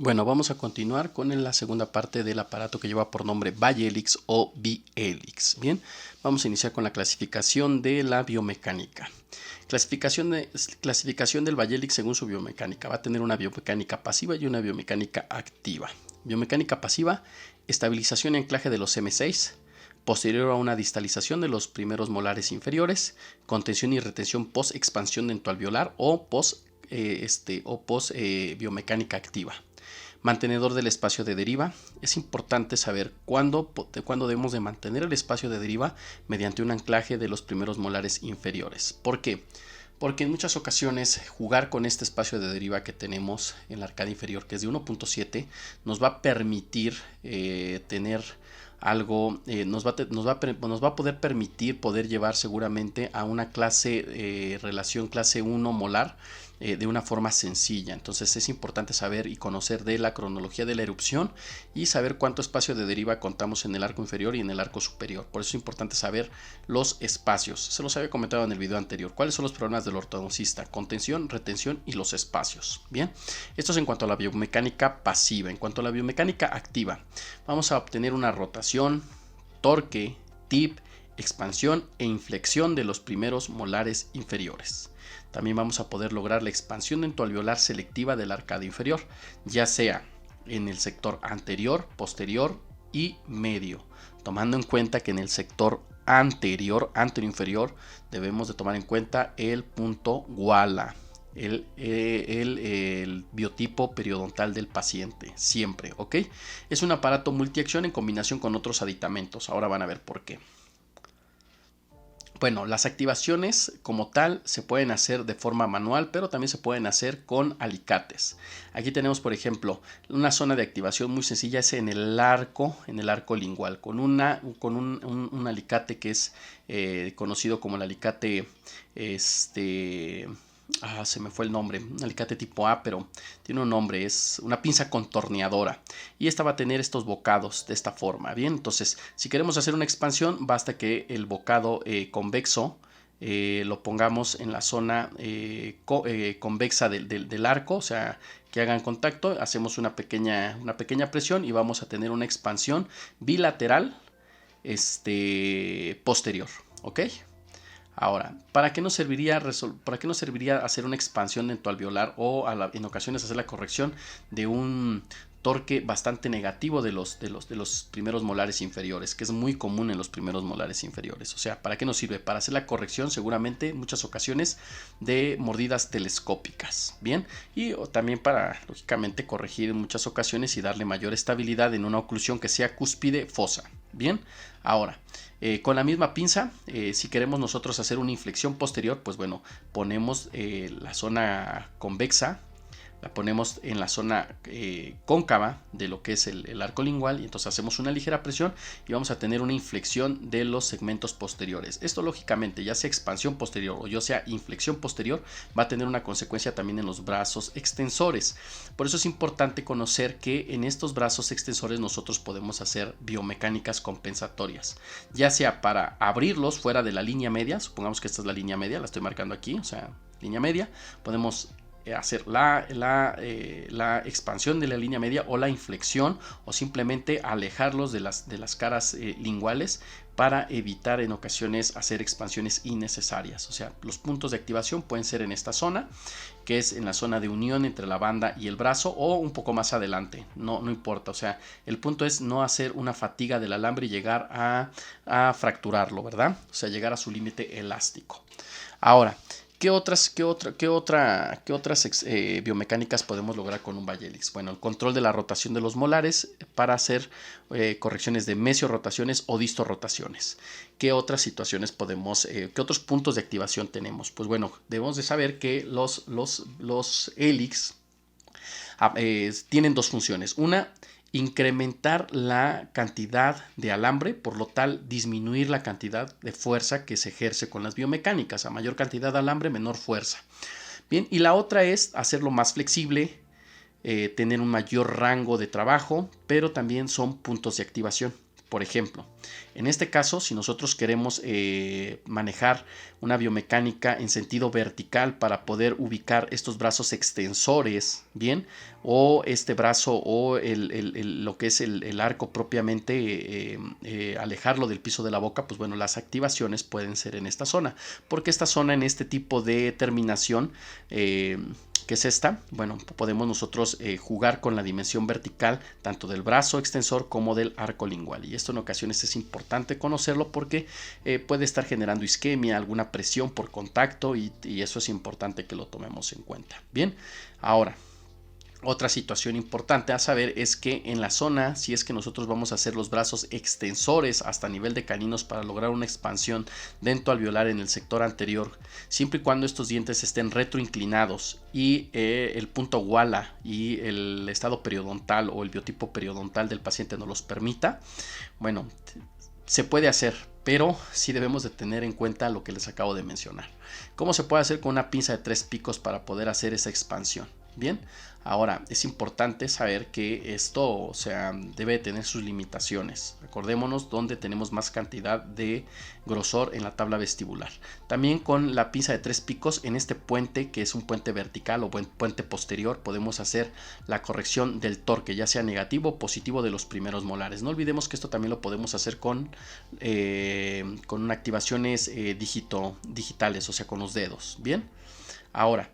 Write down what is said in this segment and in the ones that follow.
Bueno, vamos a continuar con la segunda parte del aparato que lleva por nombre Bay-Helix o B-Helix. Bien, vamos a iniciar con la clasificación de la biomecánica. Clasificación del Bay-Helix según su biomecánica. Va a tener una biomecánica pasiva y una biomecánica activa. Biomecánica pasiva, estabilización y anclaje de los M6, posterior a una distalización de los primeros molares inferiores, contención y retención post expansión dentoalveolar o post biomecánica activa. Mantenedor del espacio de deriva. Es importante saber cuándo debemos de mantener el espacio de deriva mediante un anclaje de los primeros molares inferiores. ¿Por qué? Porque en muchas ocasiones jugar con este espacio de deriva que tenemos en la arcada inferior, que es de 1.7, nos va a permitir tener algo, nos va a poder permitir poder llevar seguramente a una relación clase 1 molar de una forma sencilla. Entonces es importante saber y conocer de la cronología de la erupción y saber cuánto espacio de deriva contamos en el arco inferior y en el arco superior. Por eso es importante saber los espacios. Se los había comentado en el video anterior. ¿Cuáles son los problemas del ortodoncista? Contención, retención y los espacios. Bien, esto es en cuanto a la biomecánica pasiva. En cuanto a la biomecánica activa, vamos a obtener una rotación, torque, tip, expansión e inflexión de los primeros molares inferiores. También vamos a poder lograr la expansión dentoalveolar selectiva de la arcada inferior, ya sea en el sector anterior, posterior y medio, tomando en cuenta que en el sector anterior-inferior debemos de tomar en cuenta el punto Walla, el biotipo periodontal del paciente, siempre, ¿ok? Es un aparato multiacción en combinación con otros aditamentos. Ahora van a ver por qué. Bueno, las activaciones como tal se pueden hacer de forma manual, pero también se pueden hacer con alicates. Aquí tenemos, por ejemplo, una zona de activación muy sencilla, es en el arco lingual, con un alicate que es conocido como el alicate se me fue el nombre, un alicate tipo A, pero tiene un nombre, es una pinza contorneadora y esta va a tener estos bocados de esta forma. Bien, entonces si queremos hacer una expansión basta que el bocado convexo lo pongamos en la zona convexa del arco, o sea que hagan contacto, hacemos una pequeña presión y vamos a tener una expansión bilateral posterior, ¿ok? Ahora, ¿para qué nos serviría hacer una expansión dentoalveolar o en ocasiones hacer la corrección de un torque bastante negativo de los primeros molares inferiores, que es muy común en los primeros molares inferiores? O sea, ¿para qué nos sirve? Para hacer la corrección seguramente en muchas ocasiones de mordidas telescópicas, ¿bien? Y también para, lógicamente, corregir en muchas ocasiones y darle mayor estabilidad en una oclusión que sea cúspide fosa, ¿bien? Ahora, con la misma pinza, si queremos nosotros hacer una inflexión posterior, pues bueno, ponemos la zona convexa, la ponemos en la zona cóncava de lo que es el arco lingual y entonces hacemos una ligera presión y vamos a tener una inflexión de los segmentos posteriores. Esto lógicamente, ya sea expansión posterior o ya sea inflexión posterior, va a tener una consecuencia también en los brazos extensores. Por eso es importante conocer que en estos brazos extensores nosotros podemos hacer biomecánicas compensatorias, ya sea para abrirlos fuera de la línea media, supongamos que esta es la línea media, la estoy marcando aquí, o sea, línea media, podemos hacer la expansión de la línea media o la inflexión o simplemente alejarlos de las caras linguales para evitar en ocasiones hacer expansiones innecesarias. O sea, los puntos de activación pueden ser en esta zona, que es en la zona de unión entre la banda y el brazo, o un poco más adelante, no importa. O sea, el punto es no hacer una fatiga del alambre y llegar a fracturarlo, ¿verdad? O sea, llegar a su límite elástico. Ahora, ¿qué otras biomecánicas podemos lograr con un Bay-Helix? Bueno, el control de la rotación de los molares para hacer correcciones de mesiorotaciones o distorrotaciones. ¿Qué otras situaciones qué otros puntos de activación tenemos? Pues bueno, debemos de saber que los Helix tienen dos funciones. Una, incrementar la cantidad de alambre, por lo tal disminuir la cantidad de fuerza que se ejerce con las biomecánicas. A mayor cantidad de alambre, menor fuerza. Bien, y la otra es hacerlo más flexible, tener un mayor rango de trabajo, pero también son puntos de activación. Por ejemplo, en este caso, si nosotros queremos manejar una biomecánica en sentido vertical para poder ubicar estos brazos extensores, bien, o este brazo o lo que es el arco propiamente, alejarlo del piso de la boca, pues bueno, las activaciones pueden ser en esta zona, porque esta zona en este tipo de terminación, que es esta, bueno, podemos nosotros jugar con la dimensión vertical tanto del brazo extensor como del arco lingual, y esto en ocasiones es importante conocerlo porque puede estar generando isquemia, alguna presión por contacto, y eso es importante que lo tomemos en cuenta. Bien, ahora otra situación importante a saber es que en la zona, si es que nosotros vamos a hacer los brazos extensores hasta nivel de caninos para lograr una expansión dentoalveolar en el sector anterior, siempre y cuando estos dientes estén retroinclinados y el punto guala y el estado periodontal o el biotipo periodontal del paciente nos los permita, bueno, se puede hacer, pero sí debemos de tener en cuenta lo que les acabo de mencionar. ¿Cómo se puede hacer con una pinza de 3 picos para poder hacer esa expansión? Bien, ahora es importante saber que esto, o sea, debe tener sus limitaciones. Recordémonos donde tenemos más cantidad de grosor en la tabla vestibular. También con la pinza de 3 picos en este puente, que es un puente vertical o puente posterior, podemos hacer la corrección del torque, ya sea negativo o positivo de los primeros molares. No olvidemos que esto también lo podemos hacer con activaciones digitales, o sea, con los dedos. Bien, ahora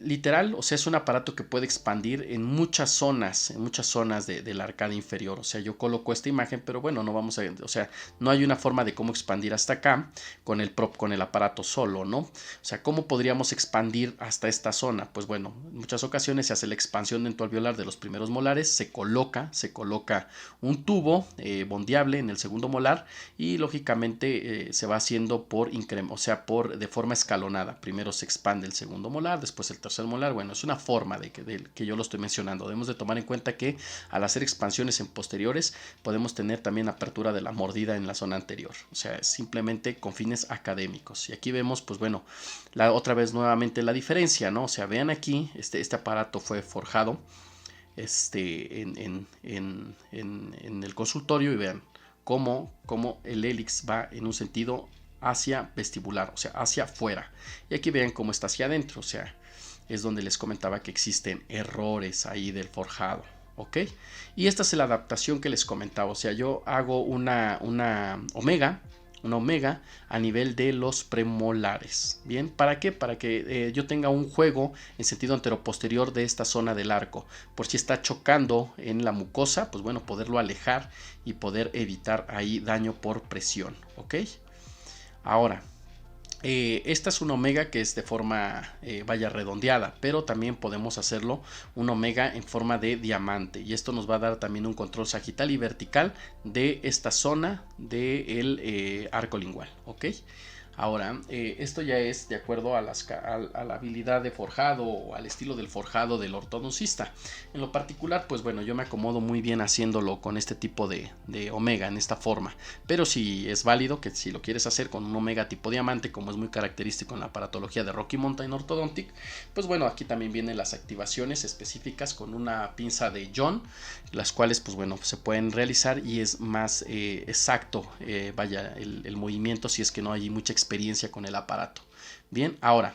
literal, o sea, es un aparato que puede expandir en muchas zonas de la arcada inferior. O sea, yo coloco esta imagen, pero bueno, no vamos a, o sea, no hay una forma de cómo expandir hasta acá con el aparato solo, ¿no? O sea, ¿cómo podríamos expandir hasta esta zona? Pues bueno, en muchas ocasiones se hace la expansión dentoalveolar de los primeros molares, se coloca un tubo bondeable en el segundo molar, y lógicamente se va haciendo de forma escalonada. Primero se expande el segundo molar, después el tercer molar. Bueno, es una forma de que yo lo estoy mencionando. Debemos de tomar en cuenta que al hacer expansiones en posteriores podemos tener también apertura de la mordida en la zona anterior, o sea, simplemente con fines académicos. Y aquí vemos, pues bueno, otra vez nuevamente la diferencia, ¿no? O sea, vean aquí, este aparato fue forjado en el consultorio, y vean cómo el hélix va en un sentido hacia vestibular, o sea, hacia afuera, y aquí vean cómo está hacia adentro. O sea, es donde les comentaba que existen errores ahí del forjado, ¿ok? Y esta es la adaptación que les comentaba. O sea, yo hago una omega a nivel de los premolares. Bien, ¿para qué? Para que yo tenga un juego en sentido anteroposterior de esta zona del arco, por si está chocando en la mucosa, pues bueno, poderlo alejar y poder evitar ahí daño por presión, ¿ok? Ahora, esta es una omega que es de forma redondeada, pero también podemos hacerlo un omega en forma de diamante, y esto nos va a dar también un control sagital y vertical de esta zona del arco lingual, ¿ok? Ahora, esto ya es de acuerdo a la habilidad de forjado o al estilo del forjado del ortodoncista. En lo particular, pues bueno, yo me acomodo muy bien haciéndolo con este tipo de omega en esta forma. Pero si es válido que si lo quieres hacer con un omega tipo diamante, como es muy característico en la aparatología de Rocky Mountain Orthodontic, pues bueno, aquí también vienen las activaciones específicas con una pinza de John, las cuales pues bueno, se pueden realizar y es más exacto, el movimiento, si es que no hay mucha experiencia con el aparato. Bien, ahora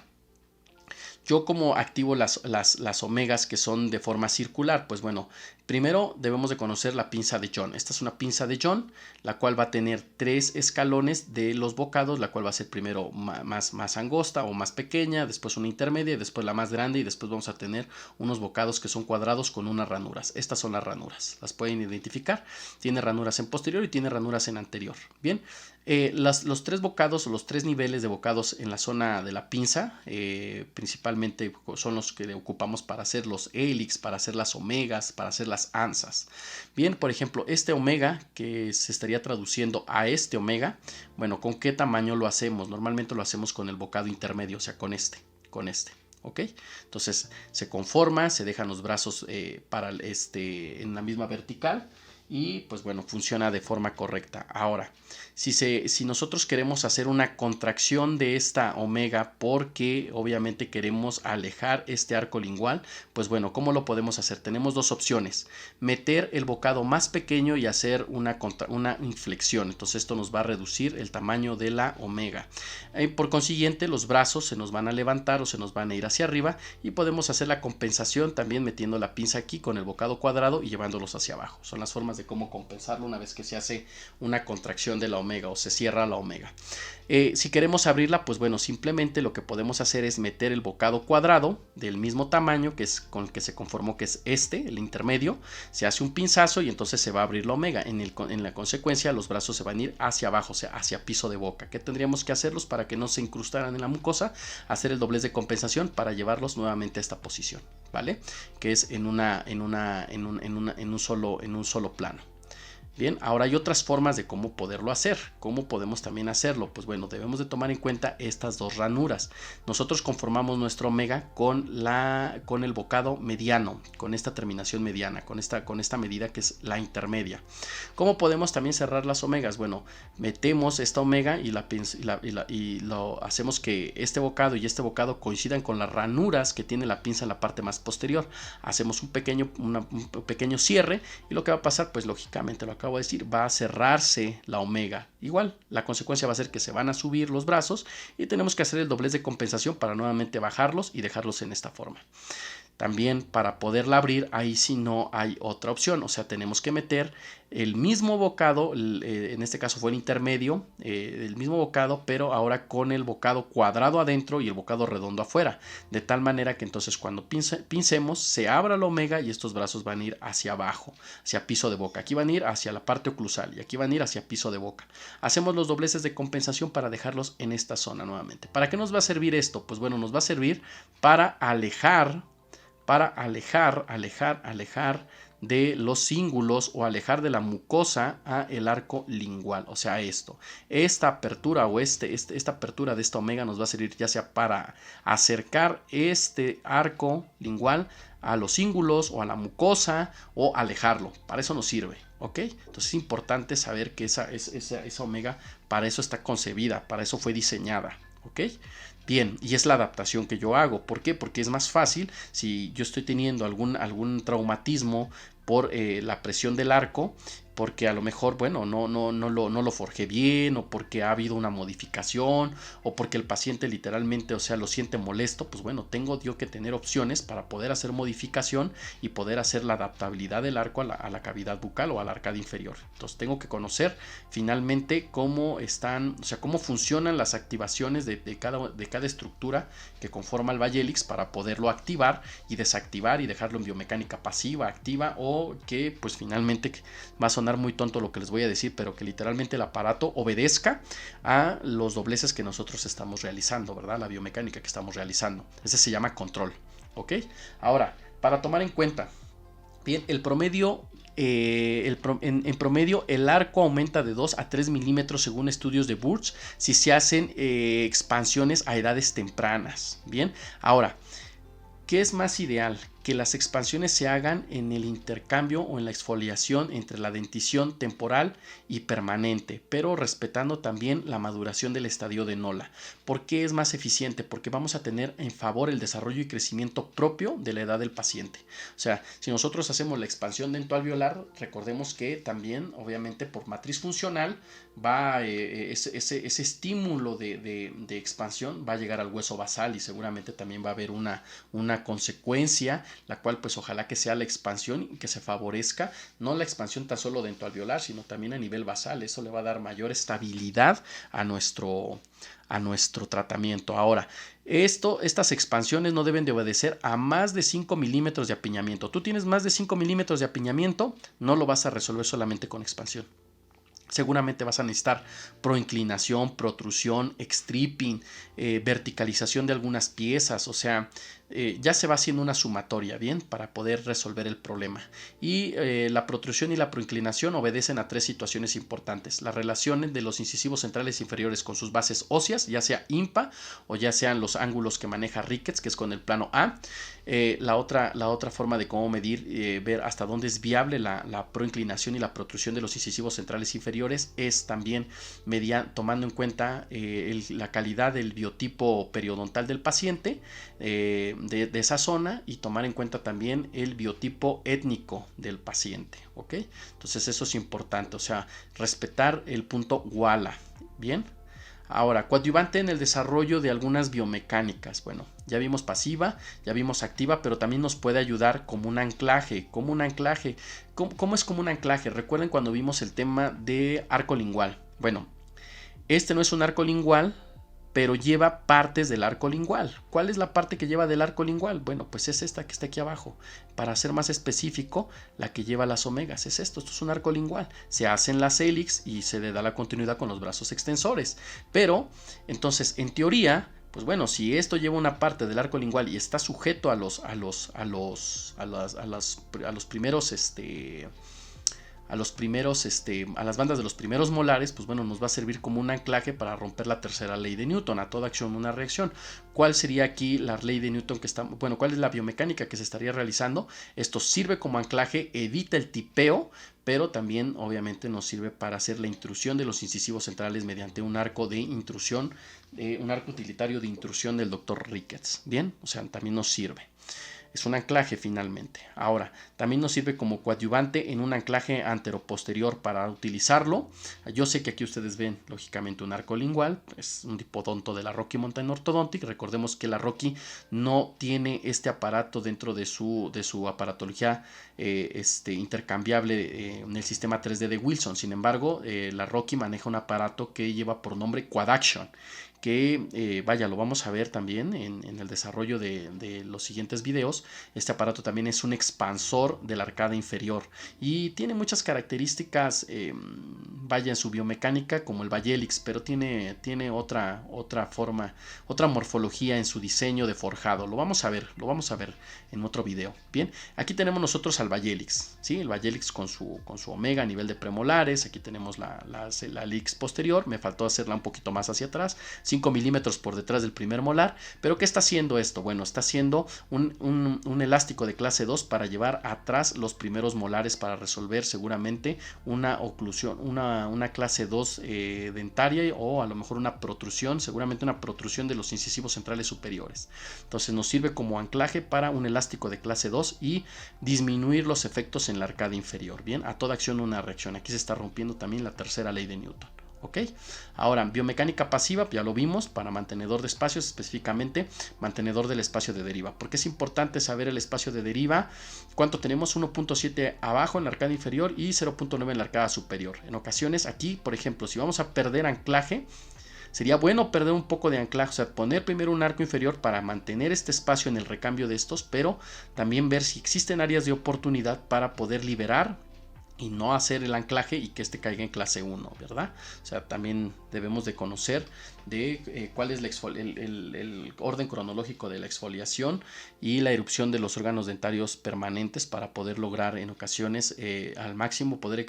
yo como activo las omegas que son de forma circular, pues bueno, primero debemos de conocer la pinza de John. Esta es una pinza de John, la cual va a tener 3 escalones de los bocados, la cual va a ser primero más angosta o más pequeña, después una intermedia, después la más grande, y después vamos a tener unos bocados que son cuadrados con unas ranuras. Estas son las ranuras, las pueden identificar. Tiene ranuras en posterior y tiene ranuras en anterior. Bien, los 3 bocados o los 3 niveles de bocados en la zona de la pinza, principalmente son los que ocupamos para hacer los hélix, para hacer las omegas, para hacer las ansas. Bien, por ejemplo, este omega que se estaría traduciendo a este omega, bueno, ¿con qué tamaño lo hacemos? Normalmente lo hacemos con el bocado intermedio, o sea, con este. ¿Ok? Entonces se conforma, se dejan los brazos en la misma vertical, y pues bueno, funciona de forma correcta. Ahora, si nosotros queremos hacer una contracción de esta omega porque obviamente queremos alejar este arco lingual, pues bueno, ¿cómo lo podemos hacer? Tenemos dos opciones: meter el bocado más pequeño y hacer una inflexión. Entonces esto nos va a reducir el tamaño de la omega. Por consiguiente, los brazos se nos van a levantar o se nos van a ir hacia arriba, y podemos hacer la compensación también metiendo la pinza aquí con el bocado cuadrado y llevándolos hacia abajo. Son las formas de cómo compensarlo una vez que se hace una contracción de la omega o se cierra la omega. Si queremos abrirla, pues bueno, simplemente lo que podemos hacer es meter el bocado cuadrado del mismo tamaño que es con el que se conformó, que es el intermedio. Se hace un pinzazo y entonces se va a abrir la omega. En la consecuencia, los brazos se van a ir hacia abajo, o sea, hacia piso de boca. ¿Qué tendríamos que hacerlos para que no se incrustaran en la mucosa? Hacer el doblez de compensación para llevarlos nuevamente a esta posición, ¿vale? Que es en un solo plano. Bien, ahora hay otras formas de cómo poderlo hacer. ¿Cómo podemos también hacerlo? Pues bueno, debemos de tomar en cuenta estas dos ranuras. Nosotros conformamos nuestro omega con el bocado mediano, con esta terminación mediana, con esta medida que es la intermedia. ¿Cómo podemos también cerrar las omegas? Bueno, metemos esta omega y lo hacemos que este bocado y este bocado coincidan con las ranuras que tiene la pinza en la parte más posterior. Hacemos un pequeño cierre, y lo que va a pasar, pues lógicamente lo acabo de decir, va a cerrarse la omega. Igual, la consecuencia va a ser que se van a subir los brazos y tenemos que hacer el doblez de compensación para nuevamente bajarlos y dejarlos en esta forma. También para poderla abrir, ahí sí no hay otra opción, o sea, tenemos que meter el mismo bocado, en este caso fue el intermedio, el mismo bocado, pero ahora con el bocado cuadrado adentro y el bocado redondo afuera, de tal manera que entonces cuando pincemos se abra la omega y estos brazos van a ir hacia abajo, hacia piso de boca. Aquí van a ir hacia la parte oclusal y aquí van a ir hacia piso de boca. Hacemos los dobleces de compensación para dejarlos en esta zona nuevamente. ¿Para qué nos va a servir esto? Pues bueno, nos va a servir para alejar de los cíngulos o alejar de la mucosa a el arco lingual. O sea, esta apertura o esta apertura de esta omega nos va a servir ya sea para acercar este arco lingual a los cíngulos o a la mucosa, o alejarlo. Para eso nos sirve, ¿ok? Entonces es importante saber que esa omega para eso está concebida, para eso fue diseñada, ¿ok? Bien, y es la adaptación que yo hago. ¿Por qué? Porque es más fácil si yo estoy teniendo algún traumatismo por la presión del arco, porque a lo mejor, bueno, no lo forjé bien, o porque ha habido una modificación, o porque el paciente literalmente, o sea, lo siente molesto. Pues bueno, tengo yo que tener opciones para poder hacer modificación y poder hacer la adaptabilidad del arco a la cavidad bucal o a la arcada inferior. Entonces tengo que conocer finalmente cómo están, o sea, cómo funcionan las activaciones de cada estructura que conforma el Bayélix, para poderlo activar y desactivar y dejarlo en biomecánica pasiva, activa, o que pues finalmente va a sonar muy tonto lo que les voy a decir, pero que literalmente el aparato obedezca a los dobleces que nosotros estamos realizando, ¿verdad? La biomecánica que estamos realizando. Ese se llama control, ¿ok? Ahora, para tomar en cuenta, bien, el promedio, en promedio el arco aumenta de 2 a 3 milímetros según estudios de Burch si se hacen expansiones a edades tempranas. Bien, ahora, ¿qué es más ideal? Que las expansiones se hagan en el intercambio o en la exfoliación entre la dentición temporal y permanente, pero respetando también la maduración del estadio de Nola. ¿Por qué es más eficiente? Porque vamos a tener en favor el desarrollo y crecimiento propio de la edad del paciente. O sea, si nosotros hacemos la expansión dentoalveolar, recordemos que también, obviamente, por matriz funcional, va ese estímulo de expansión va a llegar al hueso basal, y seguramente también va a haber una consecuencia, la cual pues ojalá que sea la expansión y que se favorezca, no la expansión tan solo dentoalveolar, sino también a nivel basal. Eso le va a dar mayor estabilidad a nuestro tratamiento. Ahora, estas expansiones no deben de obedecer a más de 5 milímetros de apiñamiento. Tú tienes más de 5 milímetros de apiñamiento, no lo vas a resolver solamente con expansión. Seguramente vas a necesitar proinclinación, protrusión, extripping, verticalización de algunas piezas. O sea, ya se va haciendo una sumatoria, bien, para poder resolver el problema. Y la protrusión y la proinclinación obedecen a tres situaciones importantes: la relación de los incisivos centrales inferiores con sus bases óseas, ya sea IMPA o ya sean los ángulos que maneja Ricketts, que es con el plano A. La otra forma de cómo medir, ver hasta dónde es viable la proinclinación y la protrusión de los incisivos centrales inferiores, es también tomando en cuenta la calidad del biotipo periodontal del paciente, de esa zona, y tomar en cuenta también el biotipo étnico del paciente, ¿ok? Entonces eso es importante, o sea, respetar el punto Wala, ¿bien? Ahora, coadyuvante en el desarrollo de algunas biomecánicas. Bueno, ya vimos pasiva, ya vimos activa, pero también nos puede ayudar como un anclaje. ¿Cómo es como un anclaje? Recuerden cuando vimos el tema de arco lingual. Bueno, este no es un arco lingual, pero lleva partes del arco lingual. ¿Cuál es la parte que lleva del arco lingual? Bueno, pues es esta que está aquí abajo. Para ser más específico, la que lleva las omegas es esto es un arco lingual. Se hacen las hélix y se le da la continuidad con los brazos extensores. Pero, entonces, en teoría, pues bueno, si esto lleva una parte del arco lingual y está sujeto a los primeros a las bandas de los primeros molares, pues bueno, nos va a servir como un anclaje para romper la tercera ley de Newton: a toda acción una reacción. ¿Cuál sería aquí la ley de Newton cuál es la biomecánica que se estaría realizando? Esto sirve como anclaje, evita el tipeo, pero también obviamente nos sirve para hacer la intrusión de los incisivos centrales mediante un arco de intrusión, un arco utilitario de intrusión del Dr. Ricketts. Bien, o sea, también nos sirve. Es un anclaje finalmente. Ahora, también nos sirve como coadyuvante en un anclaje anteroposterior para utilizarlo. Yo sé que aquí ustedes ven lógicamente un arco lingual, es un dipodonto de la Rocky Mountain Orthodontic. Recordemos que la Rocky no tiene este aparato dentro de su aparatología intercambiable en el sistema 3D de Wilson. Sin embargo, la Rocky maneja un aparato que lleva por nombre Quadaction, que lo vamos a ver también en el desarrollo de los siguientes videos. Este aparato también es un expansor de la arcada inferior y tiene muchas características en su biomecánica como el Vallelix, pero tiene otra forma, otra morfología en su diseño de forjado. Lo vamos a ver en otro video. Bien, aquí tenemos nosotros al Vallelix, ¿sí? El Vallelix con su omega a nivel de premolares. Aquí tenemos la helix posterior, me faltó hacerla un poquito más hacia atrás, 5 milímetros por detrás del primer molar. Pero ¿qué está haciendo esto? Bueno, está haciendo un elástico de clase 2 para llevar atrás los primeros molares, para resolver seguramente una oclusión, una clase 2 dentaria, o a lo mejor una protrusión, seguramente una protrusión de los incisivos centrales superiores. Entonces nos sirve como anclaje para un elástico de clase 2 y disminuir los efectos en la arcada inferior. Bien, a toda acción una reacción. Aquí se está rompiendo también la tercera ley de Newton. ¿Ok? Ahora, biomecánica pasiva, ya lo vimos, para mantenedor de espacios, específicamente mantenedor del espacio de deriva. Porque es importante saber el espacio de deriva. ¿Cuánto tenemos? 1.7 abajo en la arcada inferior y 0.9 en la arcada superior. En ocasiones aquí, por ejemplo, si vamos a perder anclaje, sería bueno perder un poco de anclaje, o sea, poner primero un arco inferior para mantener este espacio en el recambio de estos, pero también ver si existen áreas de oportunidad para poder liberar y no hacer el anclaje y que este caiga en clase 1, ¿verdad? O sea, también debemos de conocer cuál es el orden cronológico de la exfoliación y la erupción de los órganos dentarios permanentes para poder lograr en ocasiones al máximo, poder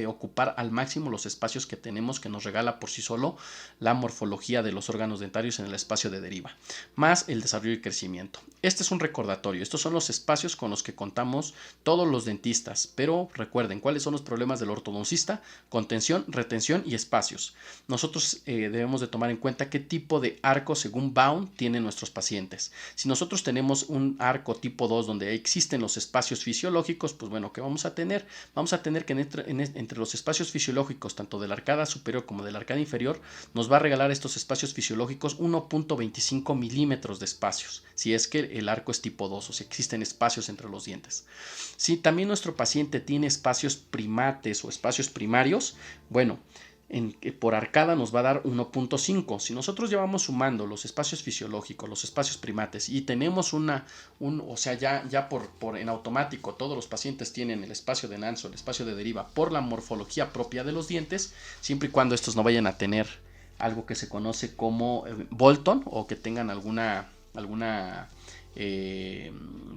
ocupar al máximo los espacios que tenemos, que nos regala por sí solo la morfología de los órganos dentarios en el espacio de deriva, más el desarrollo y crecimiento. Este es un recordatorio, estos son los espacios con los que contamos todos los dentistas, pero recuerden cuáles son los problemas del ortodoncista: contención, retención y espacios. Nosotros debemos de tomar en cuenta qué tipo de arco según Baum tienen nuestros pacientes. Si nosotros tenemos un arco tipo 2 donde existen los espacios fisiológicos, pues bueno, ¿qué vamos a tener? Vamos a tener que entre los espacios fisiológicos, tanto de la arcada superior como de la arcada inferior, nos va a regalar estos espacios fisiológicos 1.25 milímetros de espacios, si es que el arco es tipo 2, o sea, existen espacios entre los dientes. Si también nuestro paciente tiene espacios primates o espacios primarios, bueno, por arcada nos va a dar 1.5. Si nosotros llevamos sumando los espacios fisiológicos, los espacios primates, y tenemos o sea, ya en automático todos los pacientes tienen el espacio de Nance, el espacio de deriva, por la morfología propia de los dientes, siempre y cuando estos no vayan a tener algo que se conoce como Bolton, o que tengan alguna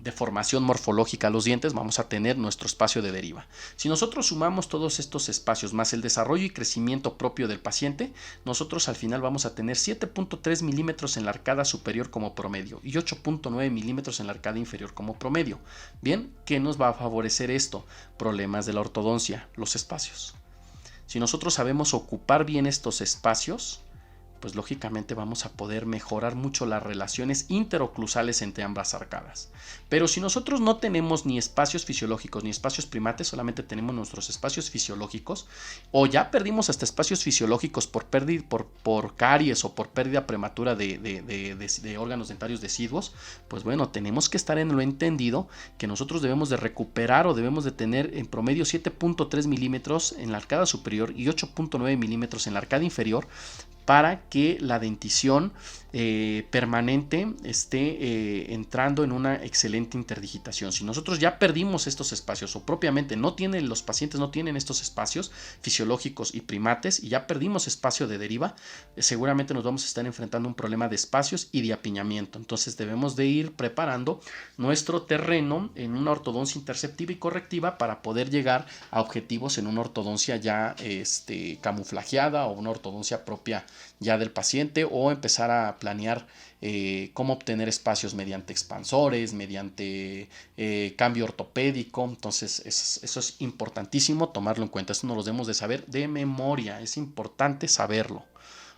deformación morfológica a los dientes, vamos a tener nuestro espacio de deriva. Si nosotros sumamos todos estos espacios más el desarrollo y crecimiento propio del paciente, nosotros al final vamos a tener 7.3 milímetros en la arcada superior como promedio y 8.9 milímetros en la arcada inferior como promedio. Bien, ¿qué nos va a favorecer esto? Problemas de la ortodoncia, los espacios. Si nosotros sabemos ocupar bien estos espacios, pues lógicamente vamos a poder mejorar mucho las relaciones interoclusales entre ambas arcadas. Pero si nosotros no tenemos ni espacios fisiológicos ni espacios primates, solamente tenemos nuestros espacios fisiológicos, o ya perdimos hasta espacios fisiológicos por caries o por pérdida prematura de órganos dentarios deciduos, pues bueno, tenemos que estar en lo entendido que nosotros debemos de recuperar o debemos de tener en promedio 7.3 milímetros en la arcada superior y 8.9 milímetros en la arcada inferior, para que la dentición permanente esté entrando en una excelente interdigitación. Si nosotros ya perdimos estos espacios o propiamente los pacientes no tienen estos espacios fisiológicos y primates y ya perdimos espacio de deriva, seguramente nos vamos a estar enfrentando un problema de espacios y de apiñamiento. Entonces debemos de ir preparando nuestro terreno en una ortodoncia interceptiva y correctiva para poder llegar a objetivos en una ortodoncia ya camuflajeada o una ortodoncia propia ya del paciente, o empezar a planear cómo obtener espacios mediante expansores, mediante cambio ortopédico. Entonces eso es importantísimo tomarlo en cuenta. Esto no lo debemos de saber de memoria, es importante saberlo.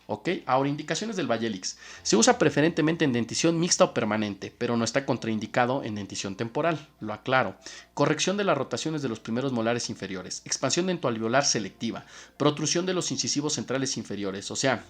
¿Ok? Ahora, indicaciones del Bayelix. Se usa preferentemente en dentición mixta o permanente, pero no está contraindicado en dentición temporal, lo aclaro. Corrección de las rotaciones de los primeros molares inferiores, expansión dentoalveolar selectiva, protrusión de los incisivos centrales inferiores, o sea,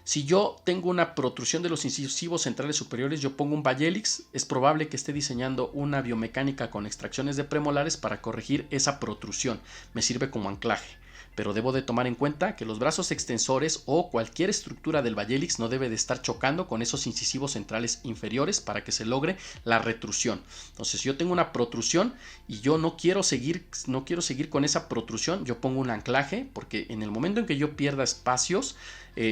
si yo tengo una protrusión de los incisivos centrales superiores, yo pongo un Bayelix, es probable que esté diseñando una biomecánica con extracciones de premolares para corregir esa protrusión. Me sirve como anclaje. Pero debo de tomar en cuenta que los brazos extensores o cualquier estructura del Bayelix no debe de estar chocando con esos incisivos centrales inferiores para que se logre la retrusión. Entonces, si yo tengo una protrusión y yo no quiero seguir con esa protrusión, yo pongo un anclaje, porque en el momento en que yo pierda espacios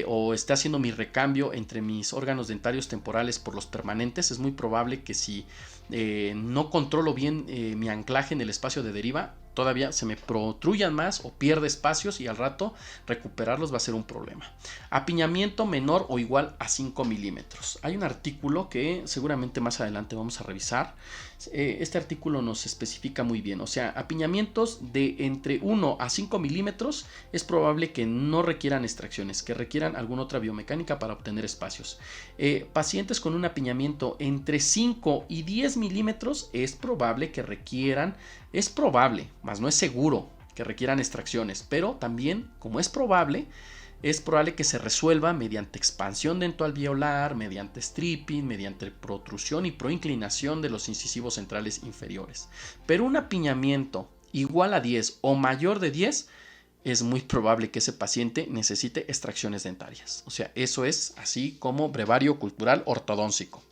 o esté haciendo mi recambio entre mis órganos dentarios temporales por los permanentes, es muy probable que si no controlo bien mi anclaje en el espacio de deriva, todavía se me protruyan más o pierde espacios y al rato recuperarlos va a ser un problema. Apiñamiento menor o igual a 5 milímetros. Hay un artículo que seguramente más adelante vamos a revisar. Este artículo nos especifica muy bien, o sea, apiñamientos de entre 1 a 5 milímetros es probable que no requieran extracciones, que requieran alguna otra biomecánica para obtener espacios. Pacientes con un apiñamiento entre 5 y 10 milímetros es probable que requieran, es probable, más no es seguro que requieran extracciones, pero también, como es probable que se resuelva mediante expansión dentoalveolar, mediante stripping, mediante protrusión y proinclinación de los incisivos centrales inferiores. Pero un apiñamiento igual a 10 o mayor de 10 es muy probable que ese paciente necesite extracciones dentarias. O sea, eso es así como brevario cultural ortodóntico.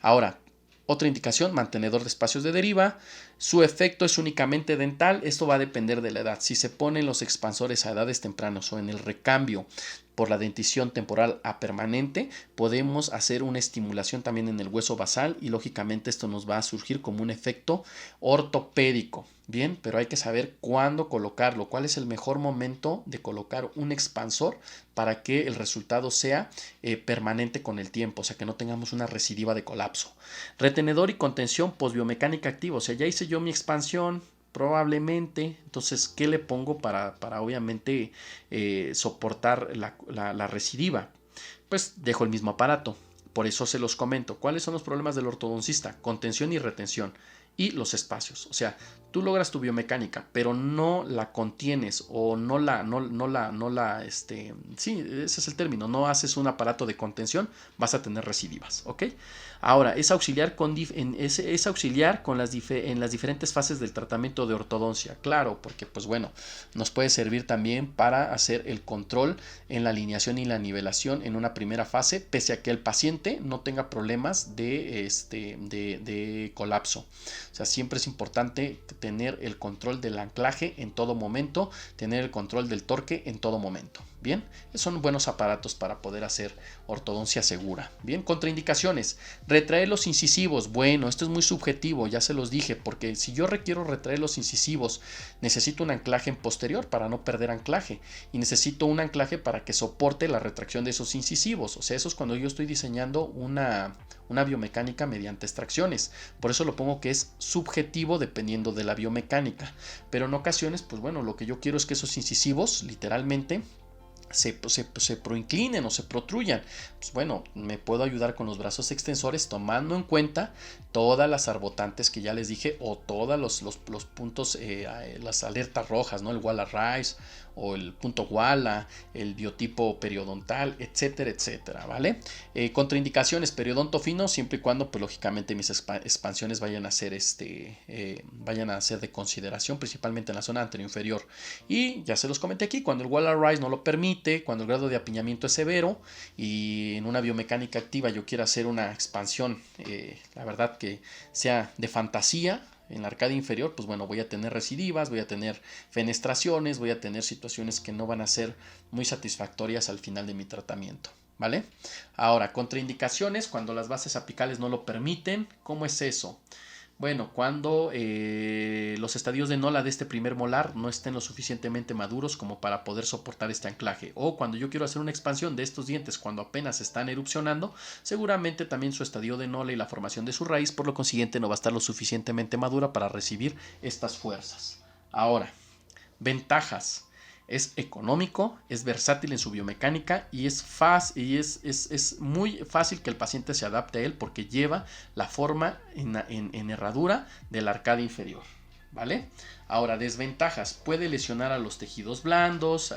Ahora, otra indicación, mantenedor de espacios de deriva. Su efecto es únicamente dental. Esto va a depender de la edad. Si se ponen los expansores a edades tempranas o en el recambio por la dentición temporal a permanente, podemos hacer una estimulación también en el hueso basal y lógicamente esto nos va a surgir como un efecto ortopédico. Bien, pero hay que saber cuándo colocarlo, cuál es el mejor momento de colocar un expansor para que el resultado sea permanente con el tiempo, o sea que no tengamos una recidiva de colapso. Retenedor y contención postbiomecánica activa, o sea, ya hice yo mi expansión, probablemente, entonces, ¿qué le pongo para obviamente soportar la recidiva? Pues dejo el mismo aparato. Por eso se los comento. ¿Cuáles son los problemas del ortodoncista? Contención y retención. Y los espacios. O sea, tú logras tu biomecánica, pero no la contienes o sí, ese es el término, no haces un aparato de contención, vas a tener recidivas, ¿ok? Ahora, es auxiliar en las diferentes fases del tratamiento de ortodoncia, claro, porque pues bueno, nos puede servir también para hacer el control en la alineación y la nivelación en una primera fase, pese a que el paciente no tenga problemas de colapso. O sea, siempre es importante tener el control del anclaje en todo momento, tener el control del torque en todo momento. Bien, son buenos aparatos para poder hacer ortodoncia segura. Bien, contraindicaciones. Retraer los incisivos. Bueno, esto es muy subjetivo, ya se los dije, porque si yo requiero retraer los incisivos, necesito un anclaje en posterior para no perder anclaje, y necesito un anclaje para que soporte la retracción de esos incisivos. O sea, eso es cuando yo estoy diseñando una biomecánica mediante extracciones. Por eso lo pongo que es subjetivo dependiendo de la biomecánica. Pero en ocasiones, pues bueno, lo que yo quiero es que esos incisivos literalmente se proinclinen o se protruyan. Pues bueno, me puedo ayudar con los brazos extensores tomando en cuenta todas las arbotantes que ya les dije, o todos los puntos, las alertas rojas, ¿no? El Walla Rise o el punto Walla, el biotipo periodontal, etcétera, etcétera, ¿vale? Contraindicaciones: periodonto fino, siempre y cuando, pues lógicamente, mis expansiones vayan a ser de consideración, principalmente en la zona anterior-inferior. Y ya se los comenté aquí, cuando el Walla Rise no lo permite, cuando el grado de apiñamiento es severo y en una biomecánica activa yo quiero hacer una expansión, la verdad que sea de fantasía, en la arcadia inferior, pues bueno, voy a tener recidivas, voy a tener fenestraciones, voy a tener situaciones que no van a ser muy satisfactorias al final de mi tratamiento, ¿vale? Ahora, contraindicaciones: cuando las bases apicales no lo permiten. ¿Cómo es eso? Bueno, cuando los estadios de Nola de este primer molar no estén lo suficientemente maduros como para poder soportar este anclaje, o cuando yo quiero hacer una expansión de estos dientes cuando apenas están erupcionando, seguramente también su estadio de Nola y la formación de su raíz, por lo consiguiente, no va a estar lo suficientemente madura para recibir estas fuerzas. Ahora, ventajas: es económico, es versátil en su biomecánica y es muy fácil que el paciente se adapte a él, porque lleva la forma en herradura de la arcada inferior, ¿vale? Ahora, desventajas: puede lesionar a los tejidos blandos,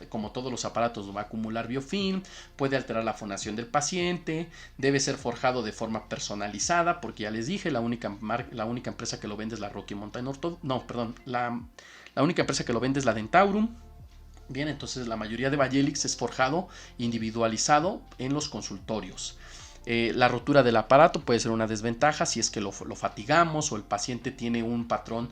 como todos los aparatos va a acumular biofilm, puede alterar la fonación del paciente, debe ser forjado de forma personalizada, porque ya les dije, la única empresa que lo vende es la Rocky Mountain la única empresa que lo vende es la Dentaurum. Bien, entonces la mayoría de Bayelix es forjado individualizado en los consultorios. La rotura del aparato puede ser una desventaja si es que lo fatigamos o el paciente tiene un patrón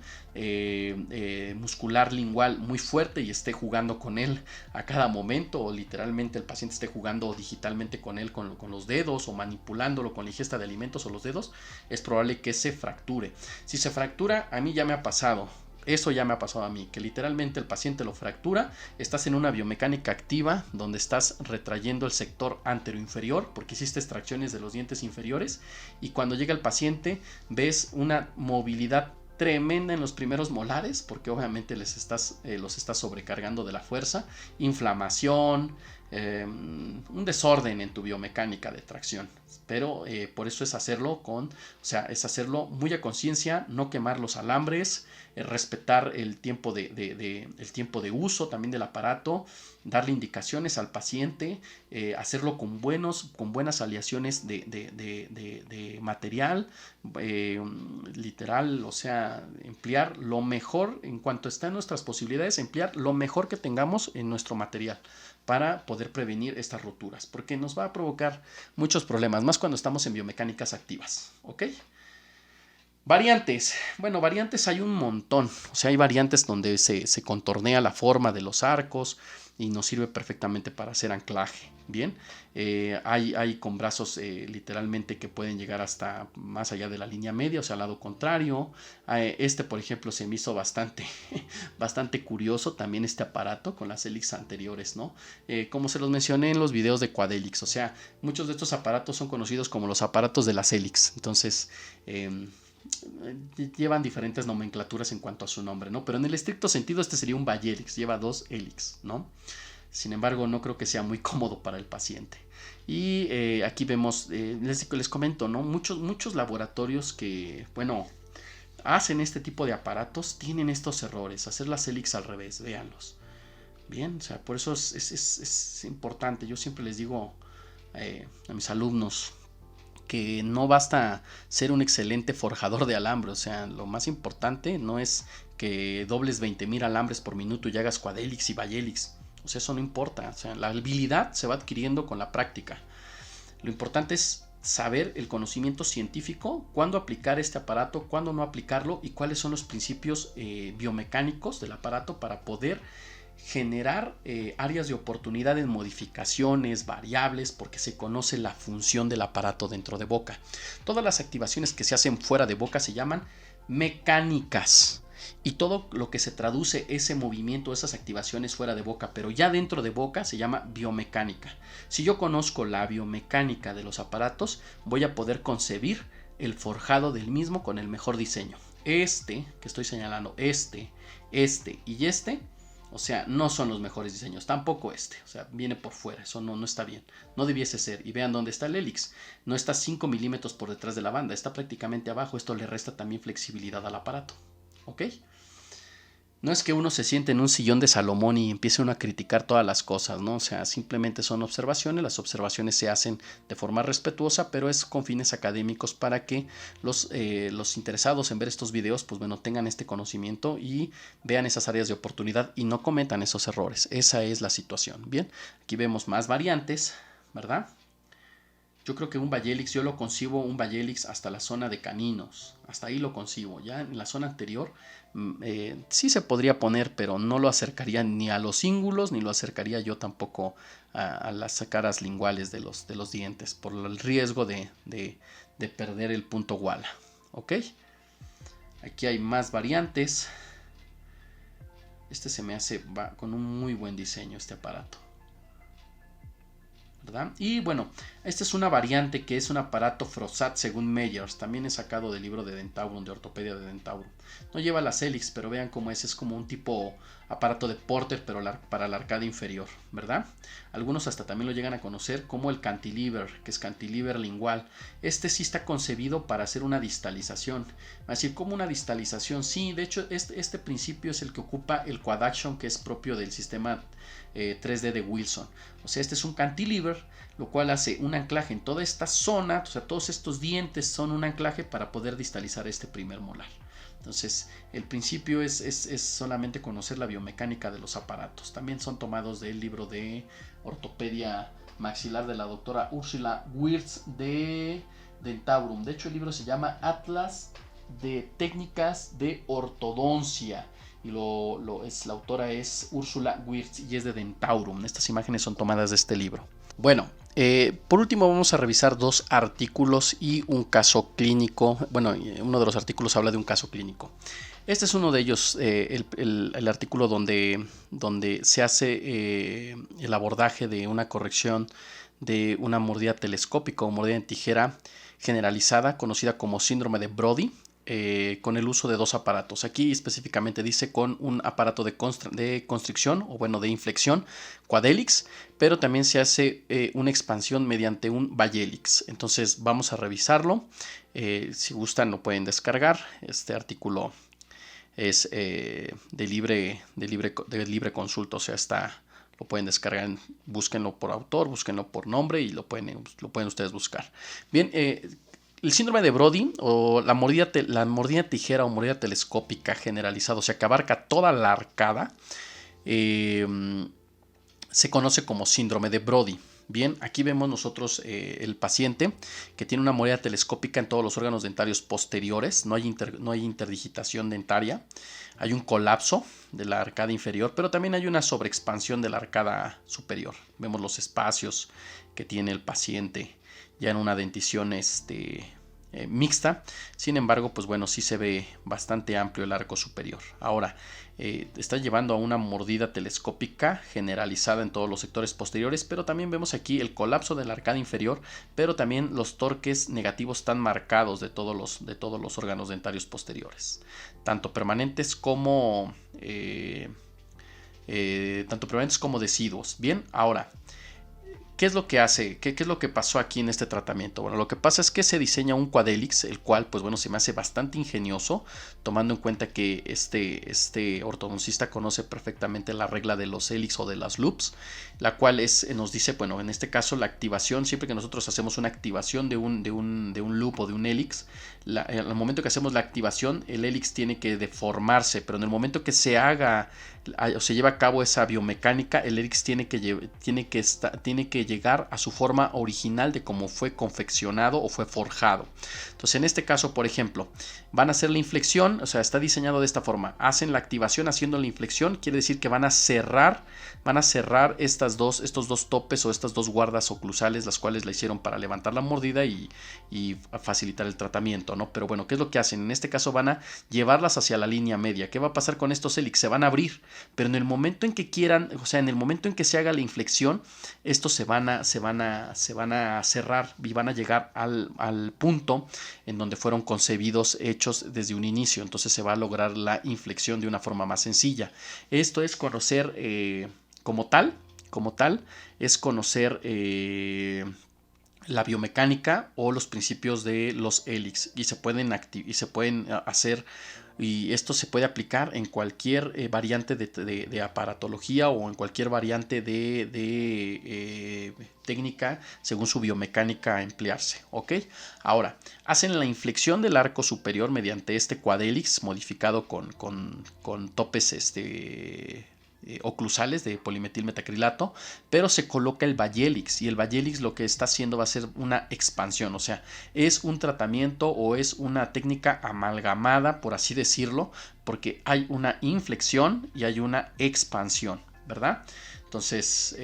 muscular lingual muy fuerte y esté jugando con él a cada momento, o literalmente el paciente esté jugando digitalmente con él con los dedos, o manipulándolo con la ingesta de alimentos o los dedos. Es probable que se fracture. Si se fractura, a mí ya me ha pasado. Eso ya me ha pasado a mí, que literalmente el paciente lo fractura, estás en una biomecánica activa donde estás retrayendo el sector anteroinferior porque hiciste extracciones de los dientes inferiores, y cuando llega el paciente ves una movilidad tremenda en los primeros molares, porque obviamente los estás sobrecargando de la fuerza, inflamación, un desorden en tu biomecánica de tracción. Pero por eso es hacerlo muy a conciencia, no quemar los alambres, respetar el tiempo de uso también del aparato, darle indicaciones al paciente, hacerlo con buenas aleaciones de material, literal, o sea, emplear lo mejor en cuanto está en nuestras posibilidades, emplear lo mejor que tengamos en nuestro material para poder prevenir estas roturas, porque nos va a provocar muchos problemas, más cuando estamos en biomecánicas activas, ¿ok? Variantes. Bueno, variantes hay un montón. O sea, hay variantes donde se contornea la forma de los arcos y nos sirve perfectamente para hacer anclaje. Bien, hay con brazos literalmente que pueden llegar hasta más allá de la línea media, o sea, al lado contrario. Por ejemplo, se me hizo bastante curioso también este aparato con las hélix anteriores, ¿no? Como se los mencioné en los videos de Quadelix, o sea, muchos de estos aparatos son conocidos como los aparatos de las hélix. Entonces, llevan diferentes nomenclaturas en cuanto a su nombre, ¿no? Pero en el estricto sentido este sería un Bayelix, lleva 2 hélix, ¿no? Sin embargo, no creo que sea muy cómodo para el paciente. Y aquí vemos, les comento, ¿no? Muchos laboratorios que, bueno, hacen este tipo de aparatos tienen estos errores, hacer las hélix al revés, véanlos. Bien, o sea, por eso es importante. Yo siempre les digo a mis alumnos que no basta ser un excelente forjador de alambre, o sea, lo más importante no es que dobles 20,000 alambres por minuto y hagas Quadelix y Bayelix, o sea, eso no importa, o sea, la habilidad se va adquiriendo con la práctica. Lo importante es saber el conocimiento científico, cuándo aplicar este aparato, cuándo no aplicarlo y cuáles son los principios biomecánicos del aparato para poder generar áreas de oportunidad en modificaciones, variables, porque se conoce la función del aparato dentro de boca. Todas las activaciones que se hacen fuera de boca se llaman mecánicas. Y todo lo que se traduce ese movimiento, esas activaciones fuera de boca, pero ya dentro de boca, se llama biomecánica. Si yo conozco la biomecánica de los aparatos, voy a poder concebir el forjado del mismo con el mejor diseño. Este que estoy señalando, este y este, o sea, no son los mejores diseños, tampoco este, o sea, viene por fuera, eso no está bien, no debiese ser. Y vean dónde está el hélix, no está 5 milímetros por detrás de la banda, está prácticamente abajo. Esto le resta también flexibilidad al aparato. ¿Ok? No es que uno se siente en un sillón de Salomón y empiece uno a criticar todas las cosas, ¿no? O sea, simplemente son observaciones, las observaciones se hacen de forma respetuosa, pero es con fines académicos para que los interesados en ver estos videos, pues bueno, tengan este conocimiento y vean esas áreas de oportunidad y no cometan esos errores. Esa es la situación. Bien, aquí vemos más variantes, ¿verdad? Yo creo que un Bayelix, yo lo concibo un Bayelix hasta la zona de caninos. Hasta ahí lo concibo. Ya en la zona anterior sí se podría poner, pero no lo acercaría ni a los cíngulos, ni lo acercaría yo tampoco a las caras linguales de los dientes, por el riesgo de perder el punto Wala. ¿Ok? Aquí hay más variantes. Este se me hace, va con un muy buen diseño este aparato, ¿verdad? Y bueno, esta es una variante que es un aparato Frosat según Meyers. También es sacado del libro de Dentaurum, de ortopedia de Dentaurum. No lleva las hélix, pero vean cómo es como un tipo aparato de Porter, pero para la arcada inferior, ¿verdad? Algunos hasta también lo llegan a conocer como el cantilever, que es cantilever lingual. Este sí está concebido para hacer una distalización. Va a decir, ¿cómo una distalización? Sí, de hecho, este principio es el que ocupa el quad action, que es propio del sistema 3D de Wilson. O sea, este es un cantilever, lo cual hace un anclaje en toda esta zona. O sea, todos estos dientes son un anclaje para poder distalizar este primer molar. Entonces, el principio es solamente conocer la biomecánica de los aparatos. También son tomados del libro de ortopedia maxilar de la doctora Ursula Wirtz de Dentaurum. De hecho, el libro se llama Atlas de Técnicas de Ortodoncia. Y la autora es Ursula Wirtz y es de Dentaurum. Estas imágenes son tomadas de este libro. Bueno, por último vamos a revisar dos artículos y un caso clínico. Bueno, uno de los artículos habla de un caso clínico. Este es uno de ellos, el artículo donde se hace el abordaje de una corrección de una mordida telescópica o mordida en tijera generalizada, conocida como síndrome de Brody. Con el uso de dos aparatos. Aquí específicamente dice con un aparato de constricción o bueno de inflexión quadhelix, pero también se hace una expansión mediante un Bayelix. Entonces vamos a revisarlo. Si gustan lo pueden descargar. Este artículo es de libre consulta, o sea, lo pueden descargar, búsquenlo por autor, búsquenlo por nombre y lo pueden ustedes buscar. Bien, el síndrome de Brody o la mordida tijera o mordida telescópica generalizada, o sea que abarca toda la arcada, se conoce como síndrome de Brody. Bien, aquí vemos nosotros el paciente que tiene una mordida telescópica en todos los órganos dentarios posteriores, no hay interdigitación dentaria, hay un colapso de la arcada inferior, pero también hay una sobreexpansión de la arcada superior. Vemos los espacios que tiene el paciente ya en una dentición mixta. Sin embargo, pues bueno, sí se ve bastante amplio el arco superior. Ahora, está llevando a una mordida telescópica generalizada en todos los sectores posteriores, pero también vemos aquí el colapso de la arcada inferior, pero también los torques negativos tan marcados de todos los órganos dentarios posteriores, tanto permanentes como deciduos. Bien, ahora, ¿qué es lo que hace? ¿Qué es lo que pasó aquí en este tratamiento? Bueno, lo que pasa es que se diseña un quadhelix, el cual, pues bueno, se me hace bastante ingenioso, tomando en cuenta que este ortodoncista conoce perfectamente la regla de los hélix o de las loops, la cual nos dice, bueno, en este caso la activación, siempre que nosotros hacemos una activación de un loop o de un hélix, al momento que hacemos la activación, el hélix tiene que deformarse, pero en el momento que se haga o se lleva a cabo esa biomecánica, el hélix tiene que llegar a su forma original de cómo fue confeccionado o fue forjado. Entonces, en este caso, por ejemplo, van a hacer la inflexión, o sea, está diseñado de esta forma. Hacen la activación haciendo la inflexión, quiere decir que van a cerrar estos dos topes o estas dos guardas oclusales, las cuales la hicieron para levantar la mordida y facilitar el tratamiento, ¿no? Pero bueno, ¿qué es lo que hacen? En este caso van a llevarlas hacia la línea media. ¿Qué va a pasar con estos hélix? Se van a abrir, pero en el momento en que quieran, o sea, en el momento en que se haga la inflexión, estos se van a cerrar y van a llegar al punto en donde fueron concebidos, hechos desde un inicio. Entonces se va a lograr la inflexión de una forma más sencilla. Esto es conocer como tal, es conocer la biomecánica o los principios de los hélix, y se pueden hacer, y esto se puede aplicar en cualquier variante de aparatología o en cualquier variante de técnica según su biomecánica a emplearse. ¿Ok? Ahora, hacen la inflexión del arco superior mediante este quadhélix modificado con topes oclusales de polimetilmetacrilato, pero se coloca el Vallélix, y el Vallélix lo que está haciendo va a ser una expansión, o sea, es un tratamiento o es una técnica amalgamada, por así decirlo, porque hay una inflexión y hay una expansión, ¿verdad? Entonces,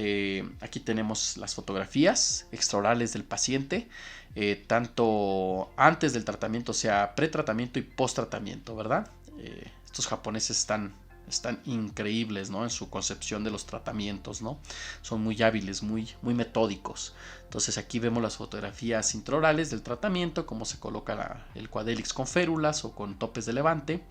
aquí tenemos las fotografías extraorales del paciente, tanto antes del tratamiento, o sea, pretratamiento y post-tratamiento, ¿verdad? Estos japoneses están increíbles, ¿no? En su concepción de los tratamientos, ¿no? Son muy hábiles, muy metódicos. Entonces aquí vemos las fotografías intraorales del tratamiento, cómo se coloca el quadhélix con férulas o con topes de levante.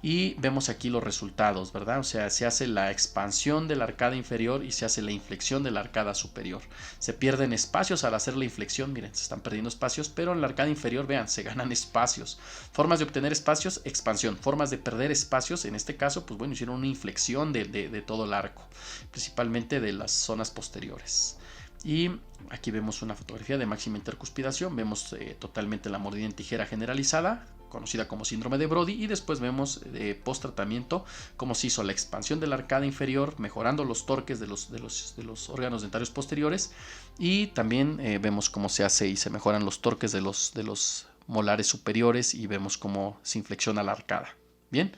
Y vemos aquí los resultados, ¿verdad? O sea, se hace la expansión de la arcada inferior y se hace la inflexión de la arcada superior. Se pierden espacios al hacer la inflexión, miren, se están perdiendo espacios, pero en la arcada inferior, vean, se ganan espacios. Formas de obtener espacios, expansión. Formas de perder espacios, en este caso, pues bueno, hicieron una inflexión de todo el arco, principalmente de las zonas posteriores. Y aquí vemos una fotografía de máxima intercuspidación, vemos totalmente la mordida en tijera generalizada, conocida como síndrome de Brody, y después vemos post tratamiento cómo se hizo la expansión de la arcada inferior, mejorando los torques de los órganos dentarios posteriores, y también vemos cómo se hace y se mejoran los torques de los molares superiores, y vemos cómo se inflexiona la arcada. Bien,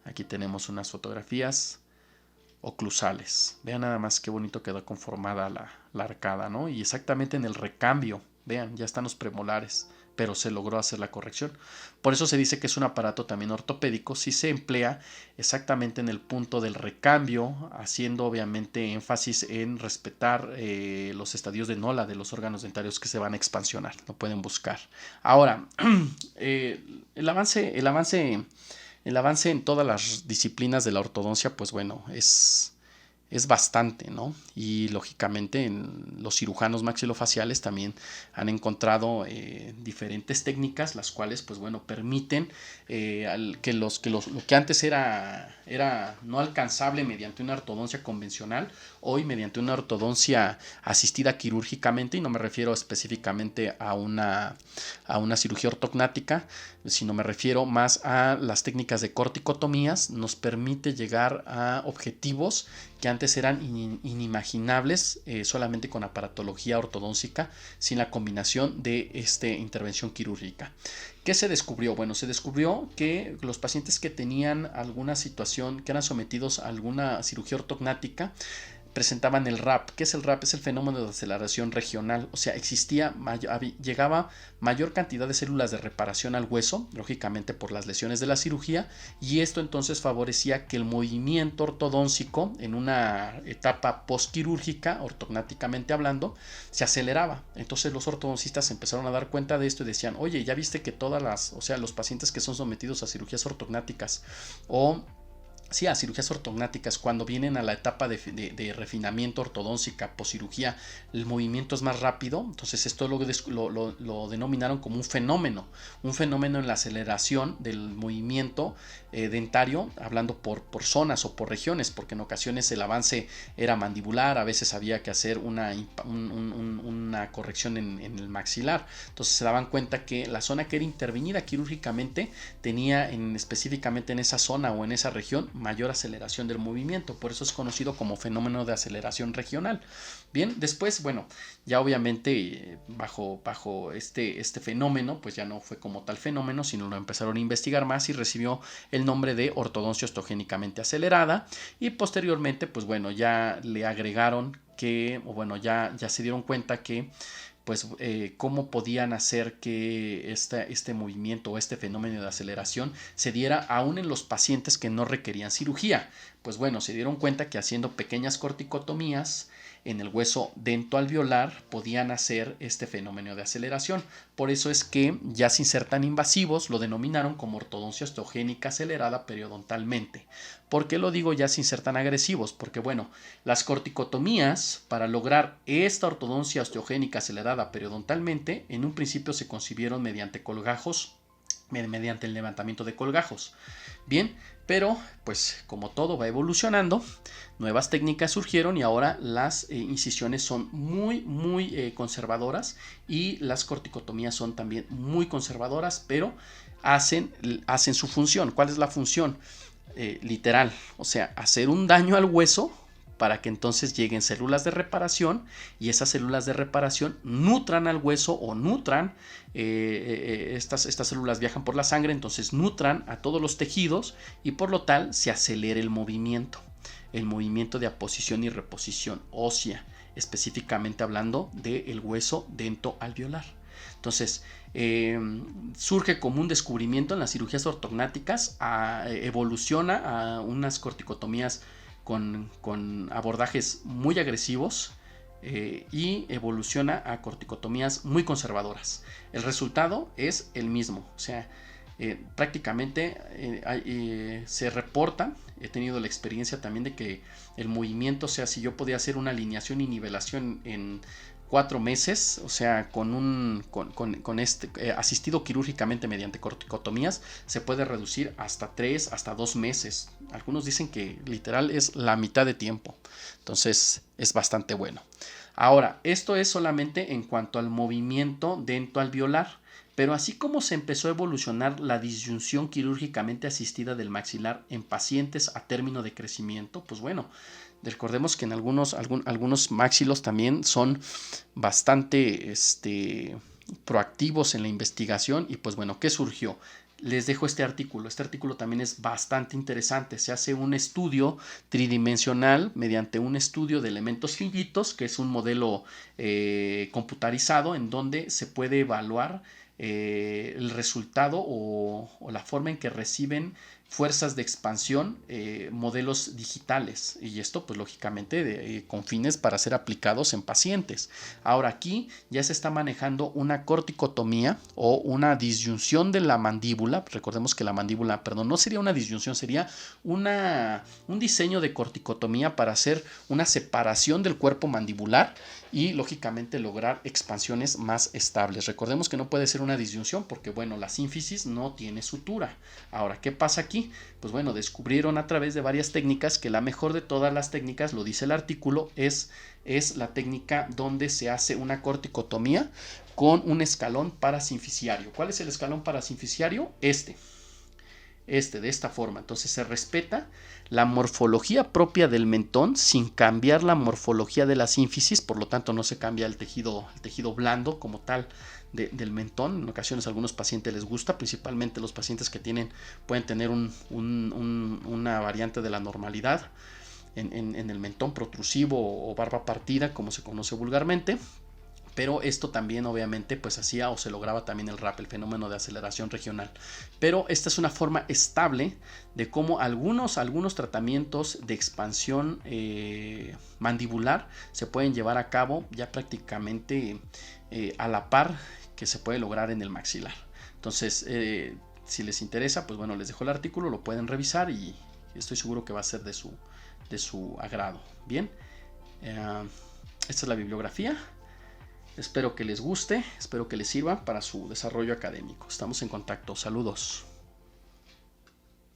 aquí tenemos unas fotografías oclusales. Vean nada más qué bonito quedó conformada la arcada, ¿no? Y exactamente en el recambio, vean, ya están los premolares, pero se logró hacer la corrección. Por eso se dice que es un aparato también ortopédico si se emplea exactamente en el punto del recambio, haciendo obviamente énfasis en respetar los estadios de Nola de los órganos dentarios que se van a expansionar. Lo pueden buscar. Ahora, el avance en todas las disciplinas de la ortodoncia, pues bueno, es bastante, ¿no? Y lógicamente en los cirujanos maxilofaciales también han encontrado diferentes técnicas, las cuales, pues bueno, permiten que lo que antes era no alcanzable mediante una ortodoncia convencional, hoy mediante una ortodoncia asistida quirúrgicamente, y no me refiero específicamente a una cirugía ortognática, sino me refiero más a las técnicas de corticotomías, nos permite llegar a objetivos que antes eran inimaginables solamente con aparatología ortodóncica, sin la combinación de esta intervención quirúrgica. ¿Qué se descubrió? Bueno, se descubrió que los pacientes que tenían alguna situación, que eran sometidos a alguna cirugía ortognática, presentaban el RAP. ¿Qué es el RAP? Es el fenómeno de aceleración regional, o sea, llegaba mayor cantidad de células de reparación al hueso, lógicamente por las lesiones de la cirugía, y esto entonces favorecía que el movimiento ortodóncico en una etapa postquirúrgica, ortognáticamente hablando, se aceleraba. Entonces los ortodoncistas se empezaron a dar cuenta de esto y decían, oye, ya viste que los pacientes que son sometidos a cirugías ortognáticas o a cirugías ortognáticas, cuando vienen a la etapa de refinamiento ortodóncica poscirugía, el movimiento es más rápido. Entonces esto lo denominaron como un fenómeno en la aceleración del movimiento dentario, hablando por zonas o por regiones, porque en ocasiones el avance era mandibular, a veces había que hacer una corrección en el maxilar. Entonces se daban cuenta que la zona que era intervenida quirúrgicamente tenía específicamente en esa zona o en esa región mayor aceleración del movimiento. Por eso es conocido como fenómeno de aceleración regional. Bien, después, bueno, ya obviamente bajo este fenómeno, pues ya no fue como tal fenómeno, sino lo empezaron a investigar más y recibió el nombre de ortodoncia ostogénicamente acelerada. Y posteriormente, pues bueno, ya le agregaron que, o bueno, ya se dieron cuenta que pues cómo podían hacer que este movimiento o este fenómeno de aceleración se diera aún en los pacientes que no requerían cirugía. Pues bueno, se dieron cuenta que haciendo pequeñas corticotomías en el hueso dentoalveolar podían hacer este fenómeno de aceleración. Por eso es que, ya sin ser tan invasivos, lo denominaron como ortodoncia ostogénica acelerada periodontalmente. ¿Por qué lo digo ya sin ser tan agresivos? Porque bueno, las corticotomías para lograr esta ortodoncia osteogénica acelerada periodontalmente en un principio se concibieron mediante colgajos, mediante el levantamiento de colgajos. Bien, pero pues como todo va evolucionando, nuevas técnicas surgieron y ahora las incisiones son muy conservadoras y las corticotomías son también muy conservadoras, pero hacen su función. ¿Cuál es la función? Literal, o sea, hacer un daño al hueso para que entonces lleguen células de reparación y esas células de reparación nutran al hueso o nutran, estas células viajan por la sangre, entonces nutran a todos los tejidos y por lo tal se acelera el movimiento de aposición y reposición ósea, específicamente hablando del hueso dentoalveolar. Entonces, surge como un descubrimiento en las cirugías ortognáticas, evoluciona a unas corticotomías con abordajes muy agresivos y evoluciona a corticotomías muy conservadoras. El resultado es el mismo, o sea, prácticamente se reporta, he tenido la experiencia también de que el movimiento, o sea, si yo podía hacer una alineación y nivelación en 4 meses, o sea, asistido quirúrgicamente mediante corticotomías, se puede reducir hasta 3, hasta 2 meses. Algunos dicen que literal es la mitad de tiempo. Entonces es bastante bueno. Ahora, esto es solamente en cuanto al movimiento dentoalveolar. Pero así como se empezó a evolucionar la disyunción quirúrgicamente asistida del maxilar en pacientes a término de crecimiento, pues bueno, recordemos que en algunos maxilos también son bastante proactivos en la investigación y pues bueno, ¿qué surgió? Les dejo este artículo. Este artículo también es bastante interesante. Se hace un estudio tridimensional mediante un estudio de elementos finitos, que es un modelo computarizado en donde se puede evaluar el resultado o la forma en que reciben fuerzas de expansión modelos digitales, y esto pues lógicamente con fines para ser aplicados en pacientes. Ahora aquí ya se está manejando una corticotomía o una disyunción de la mandíbula. Recordemos que la mandíbula, perdón, no sería una disyunción, sería un diseño de corticotomía para hacer una separación del cuerpo mandibular y lógicamente lograr expansiones más estables. Recordemos que no puede ser una disyunción porque bueno, la sínfisis no tiene sutura. Ahora, ¿qué pasa aquí? Pues bueno, descubrieron a través de varias técnicas que la mejor de todas las técnicas, lo dice el artículo, es la técnica donde se hace una corticotomía con un escalón parasinficiario. ¿Cuál es el escalón parasinficiario? De esta forma. Entonces se respeta la morfología propia del mentón sin cambiar la morfología de la sínfisis, por lo tanto no se cambia el tejido blando como tal del mentón. En ocasiones a algunos pacientes les gusta, principalmente los pacientes que pueden tener una variante de la normalidad en el mentón protrusivo o barba partida, como se conoce vulgarmente. Pero esto también obviamente pues hacía o se lograba también el RAP, el fenómeno de aceleración regional. Pero esta es una forma estable de cómo algunos tratamientos de expansión mandibular se pueden llevar a cabo ya prácticamente a la par que se puede lograr en el maxilar. Entonces, si les interesa, pues bueno, les dejo el artículo, lo pueden revisar y estoy seguro que va a ser de su agrado. Bien, esta es la bibliografía. Espero que les guste, espero que les sirva para su desarrollo académico. Estamos en contacto. Saludos.